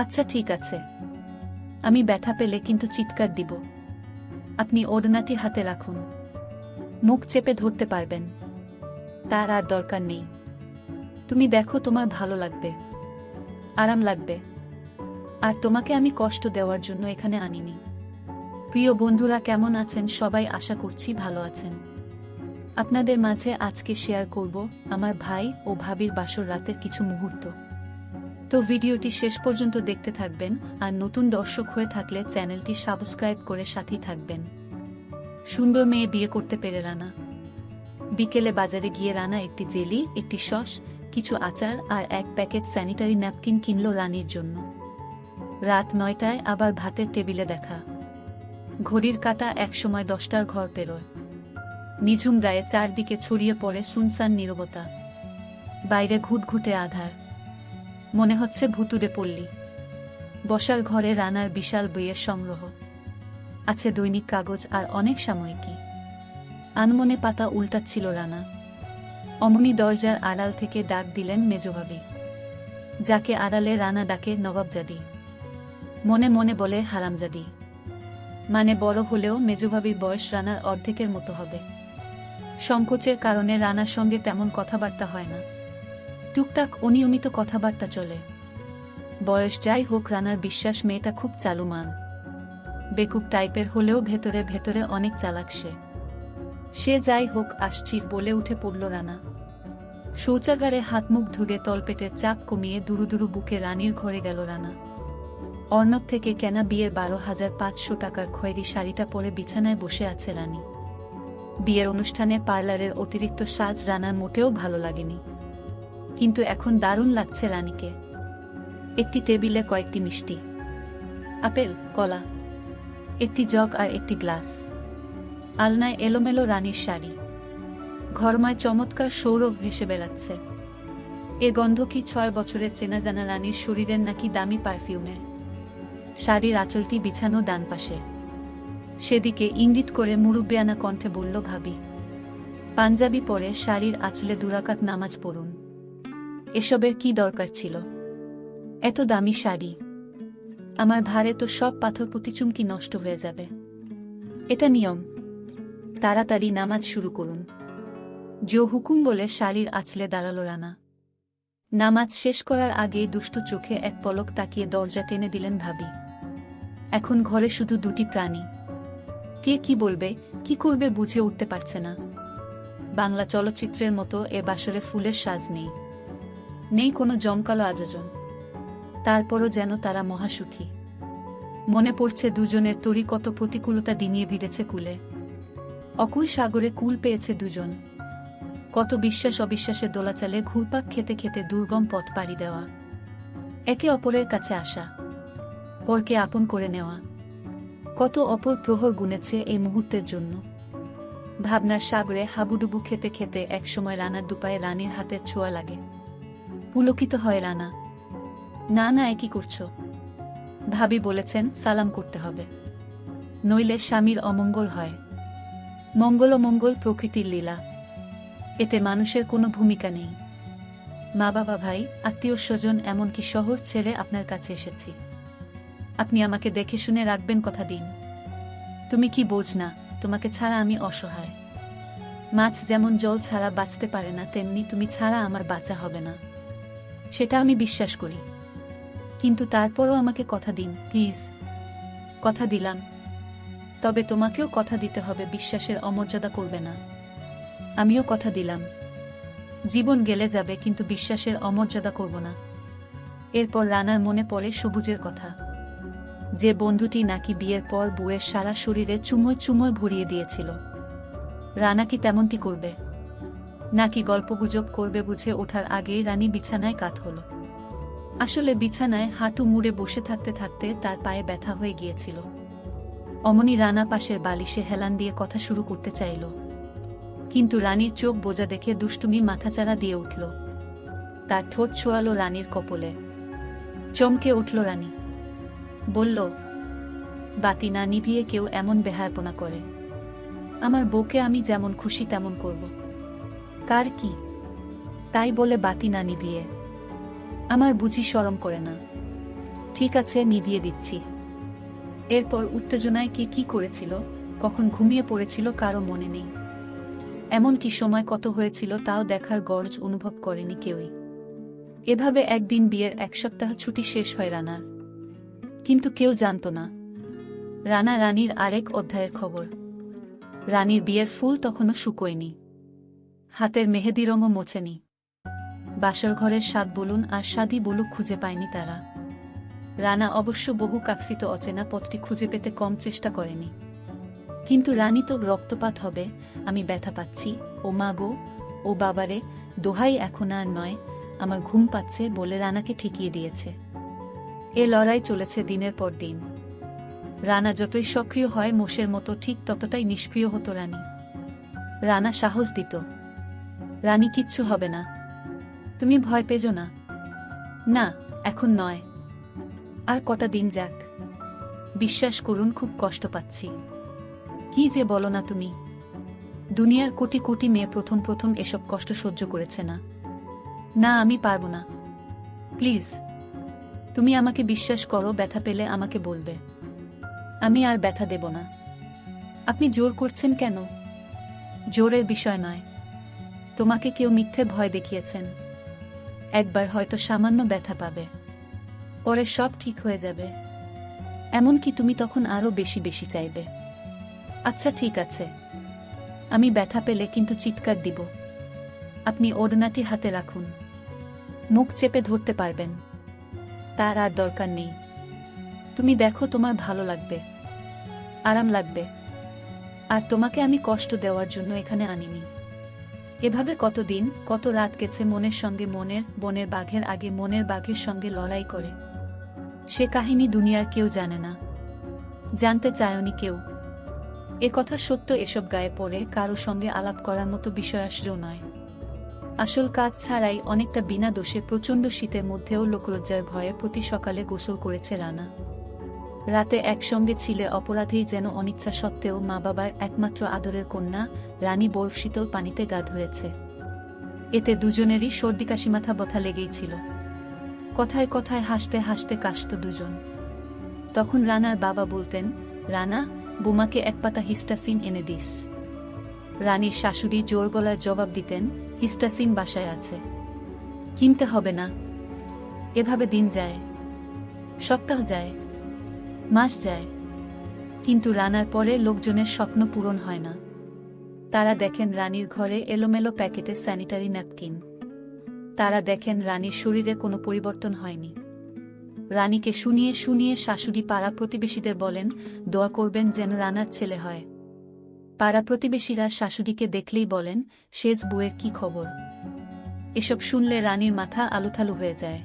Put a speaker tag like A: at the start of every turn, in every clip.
A: আচ্ছা ঠিক আছে, আমি ব্যথা পেলে কিন্তু চিৎকার দিব। আপনি ওড়নাটি হাতে রাখুন, মুখ চেপে ধরতে পারবেন। তার আর দরকার নেই। তুমি দেখো, তোমার ভালো লাগবে, আরাম লাগবে। আর তোমাকে আমি কষ্ট দেওয়ার জন্য এখানে আনিনি। প্রিয় বন্ধুরা, কেমন আছেন সবাই? আশা করছি ভালো আছেন। আপনাদের মাঝে আজকে শেয়ার করব আমার ভাই ও ভাবির বাসর রাতের কিছু মুহূর্ত। তো ভিডিওটি শেষ পর্যন্ত দেখতে থাকবেন, আর নতুন দর্শক হয়ে থাকলে চ্যানেলটি সাবস্ক্রাইব করে সাথেই থাকবেন। সুন্দর মেয়ে বিয়ে করতে পেরে রানা বিকেলে বাজারে গিয়ে রানা একটি জেলি, একটি সস, কিছু আচার আর এক প্যাকেট স্যানিটারি ন্যাপকিন কিনল রানীর জন্য। রাত 9টায় আবার ভাতের টেবিলে দেখা। ঘড়ির কাঁটা একসময় 10টার ঘর পেরোয়। নিঝুম গায়ে চারদিকে ছড়িয়ে পড়ে সুনসান নীরবতা। বাইরে ঘুটঘুটে আধার, মনে হচ্ছে ভুতুড়ে পল্লী। বসার ঘরে রানার বিশাল বইয়ের সংগ্রহ আছে, দৈনিক কাগজ আর অনেক সাময়িকী। আনমনে পাতা উল্টাচ্ছিল রানা। অমনি দরজার আড়াল থেকে ডাক দিলেন মেজভাবি, যাকে আড়ালে রানা ডাকে নবাবজাদি। মনে মনে বলে হারামজাদি। মানে বড় হলেও মেজভাবির বয়স রানার অর্ধেকের মতো হবে। সংকোচের কারণে রানার সঙ্গে তেমন কথাবার্তা হয় না। টুকটাক অনিয়মিত কথাবার্তা চলে। বয়স যাই হোক, রানার বিশ্বাস মেয়েটা খুব চালুমান। বেকুব টাইপের হলেও ভেতরে ভেতরে অনেক চালাক সে যাই হোক, আসছি বলে উঠে পড়ল রানা। শৌচাগারে হাত মুখ ধুয়ে তলপেটের চাপ কমিয়ে দুরু দুরু বুকে রানীর ঘরে গেল রানা। অর্ণব থেকে কেনা বিয়ের 12,500 টাকার খয়েরি শাড়িটা পরে বিছানায় বসে আছে রানী। বিয়ের অনুষ্ঠানে পার্লারের অতিরিক্ত সাজ রানার মোটেও ভালো লাগেনি, কিন্তু এখন দারুণ লাগছে রানীকে। একটি টেবিলে কয়েকটি মিষ্টি, আপেল, কলা, একটি জগ আর একটি গ্লাস। আলনায় এলোমেলো রানীর শাড়ি। ঘরময় চমৎকার সৌরভ ভেসে বেড়াচ্ছে। এ গন্ধ কি 6 বছরের চেনা জানা রানীর শরীরের, নাকি দামি পারফিউমের? শাড়ির আঁচলটি বিছানো ডান পাশে। সেদিকে ইঙ্গিত করে মুরুব্বিয়ানা কণ্ঠে বলল ভাবি, পাঞ্জাবি পরে শাড়ির আঁচলে দুরাকাত নামাজ পড়ুন। এসবের কি দরকার ছিল? এত দামি শাড়ি, আমার ভারে তো সব পাথর পুঁতিচুমকি নষ্ট হয়ে যাবে। এটা নিয়ম, তাড়াতাড়ি নামাজ শুরু করুন। জো হুকুম বলে শাড়ির আঁচলে দাঁড়াল রানা। নামাজ শেষ করার আগেই দুষ্টু চোখে এক পলক তাকিয়ে দরজা টেনে দিলেন ভাবি। এখন ঘরে শুধু দুটি প্রাণী। কে কি বলবে, কি করবে বুঝে উঠতে পারছে না। বাংলা চলচ্চিত্রের মতো এ বাসরে ফুলের সাজ নেই, নেই কোনো জমকালো আয়োজন। তারপরও যেন তারা মহাসুখী। মনে পড়ছে দুজনের তরি, কত প্রতিকূলতা ডিঙিয়ে ভিড়েছে কুলে। অকুল সাগরে কুল পেয়েছে দুজন। কত বিশ্বাস অবিশ্বাসের দোলাচালে ঘুরপাক খেতে খেতে দুর্গম পথ পাড়ি দেওয়া। একে অপরের কাছে আসা, পরকে আপন করে নেওয়া। কত অপর প্রহর গুনেছে এই মুহূর্তের জন্য। ভাবনার সাগরে হাবুডুবু খেতে খেতে একসময় রানার দুপায়ে রানীর হাতের ছোঁয়া লাগে। পুলকিত হয় রানা। না না, এ কি করছো? ভাবি বলেছেন সালাম করতে হবে, নইলে স্বামীর অমঙ্গল হয়। মঙ্গল অমঙ্গল প্রকৃতির লীলা, এতে মানুষের কোনো ভূমিকা নেই। মা বাবা, ভাই, আত্মীয় স্বজন, এমনকি শহর ছেড়ে আপনার কাছে এসেছি। আপনি আমাকে দেখে শুনে রাখবেন, কথা দিন। তুমি কি বোঝ না, তোমাকে ছাড়া আমি অসহায়। মাছ যেমন জল ছাড়া বাঁচতে পারে না, তেমনি তুমি ছাড়া আমার বাঁচা হবে না। সেটা আমি বিশ্বাস করি, কিন্তু তারপরও আমাকে কথা দিন প্লিজ। কথা দিলাম, তবে তোমাকেও কথা দিতে হবে, বিশ্বাসের অমর্যাদা করবে না। আমিও কথা দিলাম, জীবন গেলে যাবে, কিন্তু বিশ্বাসের অমর্যাদা করব না। এরপর রানার মনে পড়ে সবুজের কথা, যে বন্ধুটি নাকি বিয়ের পর বউয়ের সারা শরীরে চুমোয় চুমোয় ভরিয়ে দিয়েছিল। রানা কি তেমনটি করবে, নাকি গল্পগুজব করবে? বুঝে ওঠার আগেই রানী বিছানায় কাত হল। আসলে বিছানায় হাঁটু মুড়ে বসে থাকতে থাকতে তার পায়ে ব্যথা হয়ে গিয়েছিল। অমনি রানা পাশের বালিশে হেলান দিয়ে কথা শুরু করতে চাইল, কিন্তু রানীর চোখ বোঝা দেখে দুষ্টুমি মাথাচাড়া দিয়ে উঠল। তার ঠোঁট ছোঁয়ালো রানীর কপলে। চমকে উঠল রানী, বলল, বাতি না নিভিয়ে কেউ এমন বেহায়াপনা করে? আমার বউকে আমি যেমন খুশি তেমন করব। কার কি তাই বলে বাতি না নিভিয়ে? আমার বুঝি শরম করে না? ঠিক আছে, নিভিয়ে দিচ্ছি। এরপর উত্তেজনায় কে কি করেছিল, কখন ঘুমিয়ে পড়েছিল কারো মনে নেই। এমনকি সময় কত হয়েছিল তাও দেখার গরজ অনুভব করেনি কেউই। এভাবে একদিন বিয়ের 1 সপ্তাহ ছুটি শেষ হয় রানার। কিন্তু কেউ জানত না রানা রানীর আরেক অধ্যায়ের খবর। রানীর বিয়ের ফুল তখনও শুকোয়নি, হাতের মেহেদি রঙও মোছেনি। বাসর ঘরের স্বাদ বলুন আর স্বাদই বলুক খুঁজে পায়নি তারা। রানা অবশ্য বহু কাকসিত অচেনা পথটি খুঁজে পেতে কম চেষ্টা করেনি। কিন্তু রানী তো রক্তপাত হবে, আমি ব্যথা পাচ্ছি, ও মা গো, ও বাবারে, দোহাই এখন আর নয়, আমার ঘুম পাচ্ছে বলে রানাকে ঠেকিয়ে দিয়েছে। এ লড়াই চলেছে দিনের পর দিন। রানা যতই সক্রিয় হয় মোষের মতো ঠিক ততটাই নিষ্ক্রিয় হতো রানী। রানা সাহস দিত, রানী কিচ্ছু হবে না, তুমি ভয় পেজো না। না, এখন নয়, আর কটা দিন যাক, বিশ্বাস করুন খুব কষ্ট পাচ্ছি। কি যে বলো না তুমি, দুনিয়ার কোটি কোটি মেয়ে প্রথম প্রথম এসব কষ্ট সহ্য করেছে না। না, আমি পারবো না, প্লিজ তুমি আমাকে বিশ্বাস করো, ব্যথা পেলে আমাকে বলবে, আমি আর ব্যথা দেব না। আপনি জোর করছেন কেন? জোরের বিষয় নয়, তোমাকে কেউ মিথ্যে ভয় দেখিয়েছেন। একবার হয়তো সামান্য ব্যথা পাবে, পরে সব ঠিক হয়ে যাবে। এমনকি তুমি তখন আরো বেশি বেশি চাইবে। আচ্ছা ঠিক আছে, আমি ব্যথা পেলে কিন্তু চিৎকার দিব। আপনি ওড়নাটি হাতে রাখুন, মুখ চেপে ধরতে পারবেন, তার আর দরকার নেই। তুমি দেখো তোমার ভালো লাগবে, আরাম লাগবে। আর তোমাকে আমি কষ্ট দেওয়ার জন্য এখানে আনিনি। এভাবে কতদিন কত রাত গেছে মনের সঙ্গে মনের, বনের বাঘের আগে মনের বাঘের সঙ্গে লড়াই করে। সে কাহিনী দুনিয়ার কেউ জানে না, জানতে চায়নি কেউ। এ কথা সত্য, এসব গায়ে পড়ে কারো সঙ্গে আলাপ করার মতো বিষয় আসলেও নয়। আসল কাজ ছাড়াই অনেকটা বিনা দোষে প্রচণ্ড শীতের মধ্যেও লোকলজ্জার ভয়ে প্রতি সকালে গোসল করেছে রানা। রাতে একসঙ্গে ছিলে অপরাধেই যেন অনিচ্ছা সত্ত্বেও মা বাবার একমাত্র আদরের কন্যা রানী বরফ শীতল পানিতে গা ধুয়েছে। এতে দুজনেরই সর্দি কাশি মাথা ব্যথা লেগেই ছিল। কথায় কথায় হাসতে হাসতে কাশত দুজন। তখন রানার বাবা বলতেন, রানা, বোমাকে 1 পাতা হিস্টাসিন এনে দিস। রানীর শাশুড়ি জোর গলায় জবাব দিতেন, হিস্টাসিন বাসায় আছে, কিনতে হবে না। এভাবে দিন যায়, সপ্তাহ যায়, মাস যায়, কিন্তু রানার পরে লোকজনের স্বপ্ন পূরণ হয় না। তারা দেখেন রানীর ঘরে এলোমেলো প্যাকেটে স্যানিটারি ন্যাপকিন। তারা দেখেন রানীর শরীরে কোনো পরিবর্তন হয়নি। রানীকে শুনিয়ে শুনিয়ে শাশুড়ি পাড়া প্রতিবেশীদের বলেন, দোয়া করবেন যেন রানার ছেলে হয়। পাড়া প্রতিবেশীরা শাশুড়িকে দেখলেই বলেন, শেষ বউয়ের কি খবর। এসব শুনলে রানীর মাথা আলুথালু হয়ে যায়।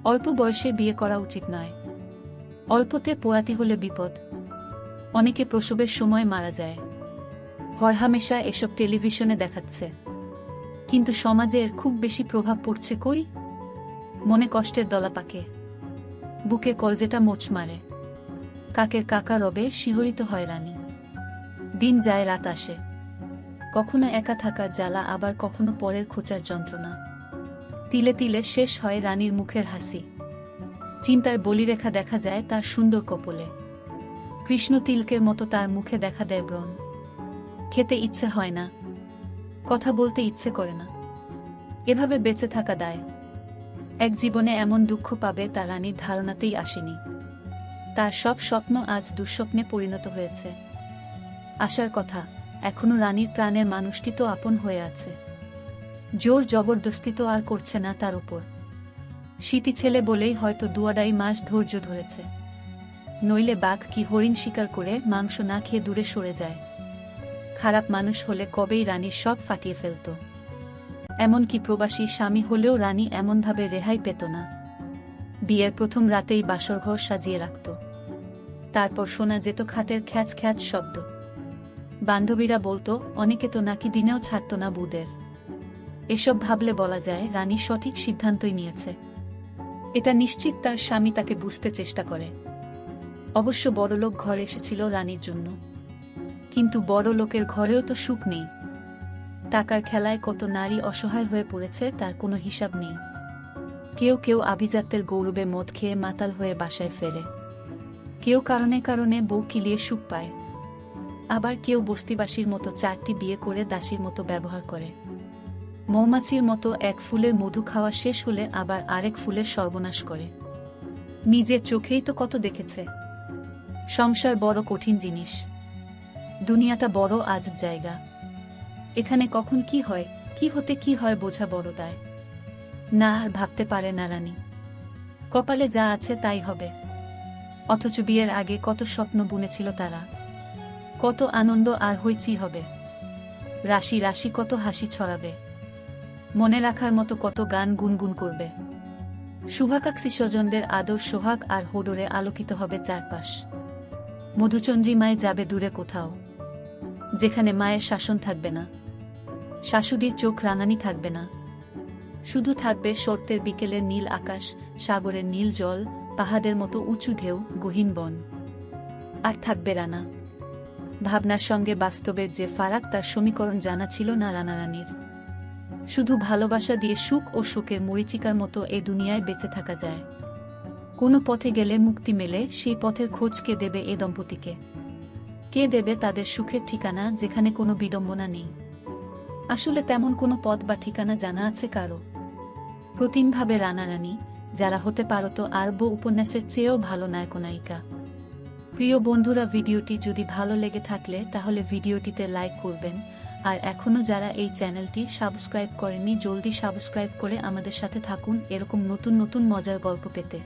A: অল্প বয়সে বিয়ে করা উচিত নয়, অল্পতে পোয়াতি হলে বিপদ। অনেকে প্রসবের সময় মারা যায়। হরহামেশা এসব টেলিভিশনে দেখাচ্ছে, কিন্তু সমাজে এর খুব বেশি প্রভাব পড়ছে কই? মনে কষ্টের দলা পাকে, বুকে কলজেটা মোচ মারে। কাকের কাকা রবে শিহরিত হয় রানী। দিন যায় রাত আসে, কখনো একা থাকার জ্বালা, আবার কখনো পরের খোঁচার যন্ত্রণা। তিলে তিলে শেষ হয় রানীর মুখের হাসি। চিন্তার বলিরেখা দেখা যায় তার সুন্দর কপলে। কৃষ্ণ তিলকের মতো তার মুখে দেখা দেয় ব্রণ। খেতে ইচ্ছে হয় না, কথা বলতে ইচ্ছে করে না। এভাবে বেঁচে থাকা দায়। এক জীবনে এমন দুঃখ পাবে তা রানীর ধারণাতেই আসেনি। তার সব স্বপ্ন আজ দুঃস্বপ্নে পরিণত হয়েছে। আশার কথা, এখনো রানীর প্রাণের মানুষটি তো আপন হয়ে আছে। জোর জবরদস্তি তো আর করছে না তার উপর। শীতি ছেলে বলেই হয়তো 2-2.5 মাস ধৈর্য ধরেছে, নইলে বাঘ কি হরিণ শিকার করে মাংস না খেয়ে দূরে সরে যায়। খারাপ মানুষ হলে কবেই রানীর সব ফাটিয়ে ফেলত। এমনকি প্রবাসী স্বামী হলেও রানী এমনভাবে রেহাই পেত না। বিয়ের প্রথম রাতেই বাসরঘর সাজিয়ে রাখত। তারপর শোনা যেত খাটের খ্যাচ খ্যাচ শব্দ। বান্ধবীরা বলতো, অনেকে তো নাকি দিনেও ছাড়ত না বুদের। এসব ভাবলে বলা যায় রানী সঠিক সিদ্ধান্তই নিয়েছে। এটা নিশ্চিত তার স্বামী তাকে বুঝতে চেষ্টা করে। অবশ্য বড়লোক ঘরে এসেছিল রানীর জন্য, কিন্তু বড় লোকের ঘরেও তো সুখ নেই। টাকার খেলায় কত নারী অসহায় হয়ে পড়েছে তার কোনো হিসাব নেই। কেউ কেউ আভিজাত্যের গৌরবে মদ খেয়ে মাতাল হয়ে বাসায় ফেরে, কেউ কারণে কারণে বউ কিলিয়ে সুখ পায়, আবার কেউ বস্তিবাসীর মতো 4টি বিয়ে করে দাসীর মতো ব্যবহার করে। মৌমাছির মতো এক ফুলের মধু খাওয়া শেষ হলে আবার আরেক ফুলের সর্বনাশ করে। নিজের চোখেই তো কত দেখেছে। সংসার বড় কঠিন জিনিস, দুনিয়াটা বড় আজব জায়গা। এখানে কখন কি হয়, কি হতে কি হয় বোঝা বড় দায়। না আর ভাবতে পারে না রানী, কপালে যা আছে তাই হবে। অথচ বিয়ের আগে কত স্বপ্ন বুনেছিল তারা, কত আনন্দ আর হইচি হবে, রাশি রাশি কত হাসি ছড়াবে, মনে রাখার মতো কত গান গুনগুন করবে। শুভাকাঙ্ক্ষী স্বজনদের আদর সোহাগ আর হোডরে আলোকিত হবে চারপাশ। মধুচন্দ্রিমায় যাবে দূরে কোথাও, যেখানে মায়ের শাসন থাকবে না, শাশুড়ির চোখ রাঙানি থাকবে না, শুধু থাকবে শর্তের বিকেলের নীল আকাশ, সাগরের নীল জল, পাহাড়ের মতো উঁচু ঢেউ, গহীন বন। আর থাকবে রানা। ভাবনার সঙ্গে বাস্তবের যে ফারাক তার সমীকরণ জানা ছিল না রানারানীর। শুধু ভালোবাসা দিয়ে সুখ ও শোকের মরীচিকার মতো এ দুনিয়ায় বেঁচে থাকা যায়। কোনো পথে গেলে মুক্তি মেলে, সেই পথের খোঁজ কে দেবে এ দম্পতিকে? কে দেবে তাদের সুখের ঠিকানা যেখানে কোনো বিড়ম্বনা নেই? আসলে তেমন কোনো পথ বা ঠিকানা জানা আছে কারো? প্রতিমভাবে রানারানী, যারা হতে পারত আরব উপন্যাসের চেয়েও ভালো নায়কনায়িকা। প্রিয় বন্ধুরা, ভিডিওটি যদি ভালো লেগে থাকলে তাহলে ভিডিওটিতে লাইক করবেন, আর এখনও যারা এই চ্যানেলটি সাবস্ক্রাইব করেননি জলদি সাবস্ক্রাইব করে আমাদের সাথে থাকুন এরকম নতুন নতুন মজার গল্প পেতে।